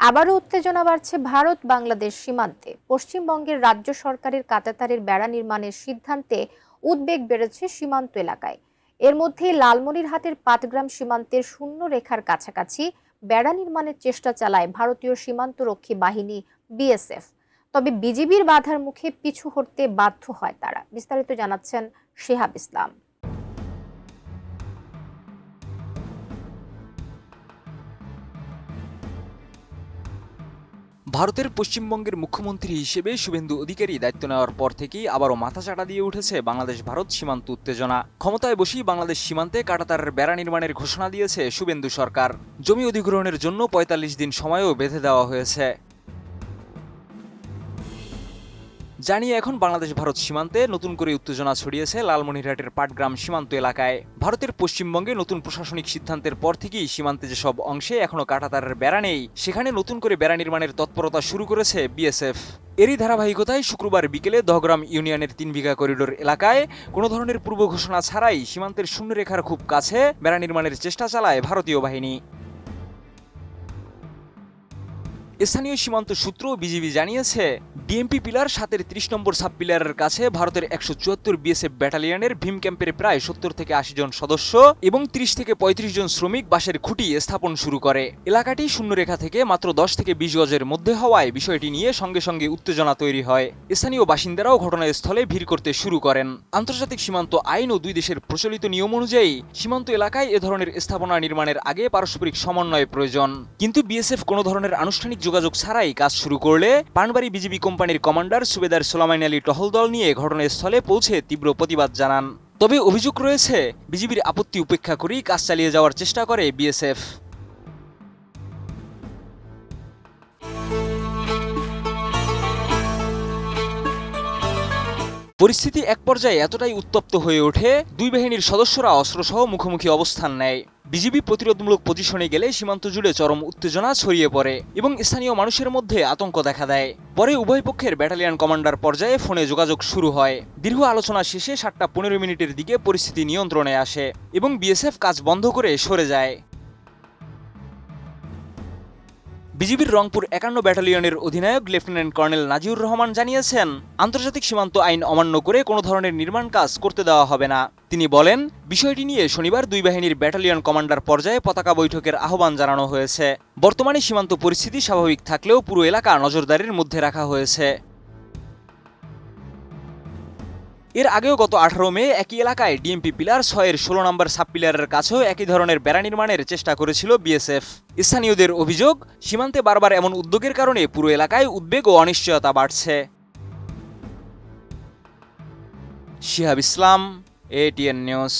আবারও উত্তেজনা বাড়ছে ভারত বাংলাদেশ সীমান্তে। পশ্চিমবঙ্গের রাজ্য সরকারের কাঁটাতারের বেড়া নির্মাণের সিদ্ধান্তে উদ্বেগ বেড়েছে সীমান্ত এলাকায়। এর মধ্যে লালমনিরহাটের পাটগ্রাম সীমান্তের শূন্য রেখার কাছাকাছি বেড়া নির্মাণের চেষ্টা চালায় ভারতীয় সীমান্তরক্ষী বাহিনী বিএসএফ। তবে বিজিবির বাধার মুখে পিছু হটতে বাধ্য হয় তারা। বিস্তারিত জানাচ্ছেন শেহাব ইসলাম। ভারতের পশ্চিমবঙ্গের মুখ্যমন্ত্রী হিসেবে শুভেন্দু অধিকারী দায়িত্ব নেওয়ার পর থেকেই আবারও মাথাচাড়া দিয়ে উঠেছে বাংলাদেশ ভারত সীমান্ত উত্তেজনা। ক্ষমতায় বসেই বাংলাদেশ সীমান্তে কাঁটাতারের বেড়া নির্মাণের ঘোষণা দিয়েছে শুভেন্দু সরকার। জমি অধিগ্রহণের জন্য ৪৫ দিন সময়ও বেঁধে দেওয়া হয়েছে। জানিয়ে এখন বাংলাদেশ ভারত সীমান্তে নতুন করে উত্তেজনা ছড়িয়েছে লালমনিরহাটের পাটগ্রাম সীমান্ত এলাকায়। ভারতের পশ্চিমবঙ্গে নতুন প্রশাসনিক সিদ্ধান্তের পর থেকেই সীমান্তে যেসব অংশে এখনো কাঁটাতারের বেড়া নেই, সেখানে নতুন করে বেড়া নির্মাণের তৎপরতা শুরু করেছে বিএসএফ। এরই ধারাবাহিকতায় শুক্রবার বিকেলে দহগ্রাম ইউনিয়নের ৩ বিঘা করিডোর এলাকায় কোনো ধরনের পূর্ব ঘোষণা ছাড়াই সীমান্তের শূন্যরেখার খুব কাছে বেড়া নির্মাণের চেষ্টা চালায় ভারতীয় বাহিনী। স্থানীয় সীমান্ত সূত্র বিজিবি জানিয়েছে, ডিএমপি পিলার ৭-এর ৩০ নম্বর সাব পিলারের কাছে ভারতের ১৭৪ বিএসএফ ব্যাটালিয়নের ভীম ক্যাম্পের প্রায় ৭০ থেকে ৮০ জন সদস্য এবং ৩০ থেকে ৩৫ জন শ্রমিক বাঁশের খুঁটি স্থাপন শুরু করে। এলাকাটি শূন্যরেখা থেকে মাত্র ১০ থেকে ২০ গজের মধ্যে হওয়ায় বিষয়টি নিয়ে সঙ্গে সঙ্গে উত্তেজনা তৈরি হয়। স্থানীয় বাসিন্দারাও ঘটনাস্থলে ভিড় করতে শুরু করেন। আন্তর্জাতিক সীমান্ত আইন ও দুই দেশের প্রচলিত নিয়ম অনুযায়ী সীমান্ত এলাকায় এ ধরনের স্থাপনা নির্মাণের আগে পারস্পরিক সমন্বয় প্রয়োজন। কিন্তু বিএসএফ কোনো ধরনের আনুষ্ঠানিক যোগাযোগ ছাড়াই কাজ শুরু করলে পানবাড়ি বিজিবি কোম্পানির কমান্ডার সুবেদার সোলাইমান আলী টহল দল নিয়ে ঘটনাস্থলে পৌঁছে তীব্র প্রতিবাদ জানান। তবে অভিযোগ রয়েছে, বিজিবির আপত্তি উপেক্ষা করেই কাজ চালিয়ে যাওয়ার চেষ্টা করে বিএসএফ। পরিস্থিতি এক পর্যায়ে এতটাই উত্তপ্ত হয়ে ওঠে, দুই বাহিনীর সদস্যরা অস্ত্রসহ মুখোমুখি অবস্থান নেয়। বিজিবি প্রতিরোধমূলক পজিশনে গেলে সীমান্ত জুড়ে চরম উত্তেজনা ছড়িয়ে পড়ে এবং স্থানীয় মানুষের মধ্যে আতঙ্ক দেখা দেয়। পরে উভয় পক্ষের ব্যাটালিয়ন কমান্ডার পর্যায়ে ফোনে যোগাযোগ শুরু হয়। দীর্ঘ আলোচনা শেষে ৭টা ১৫ মিনিটের দিকে পরিস্থিতি নিয়ন্ত্রণে আসে এবং বিএসএফ কাজ বন্ধ করে সরে যায়। বিজিবির রংপুর ৫১ ব্যাটালিয়নের অধিনায়ক লেফটেন্যান্ট কর্নেল নাজিউর রহমান জানিয়েছেন, আন্তর্জাতিক সীমান্ত আইন অমান্য করে কোনো ধরনের নির্মাণ কাজ করতে দেওয়া হবে না। তিনি বলেন, বিষয়টি নিয়ে শনিবার দুই বাহিনীর ব্যাটালিয়ন কমান্ডার পর্যায়ে পতাকা বৈঠকের আহ্বান জানানো হয়েছে। বর্তমানে সীমান্ত পরিস্থিতি স্বাভাবিক থাকলেও পুরো এলাকা নজরদারির মধ্যে রাখা হয়েছে। এর আগেও গত ১৮ মে একই এলাকায় ডিএমপি পিলার ৬-এর ১৬ নম্বর সাব পিলারের কাছেও একই ধরনের বেড়া নির্মাণের চেষ্টা করেছিল বিএসএফ। স্থানীয়দের অভিযোগ, সীমান্তে বারবার এমন উদ্যোগের কারণে পুরো এলাকায় উদ্বেগ ও অনিশ্চয়তা বাড়ছে। শেহাব ইসলাম, এটিএন নিউজ।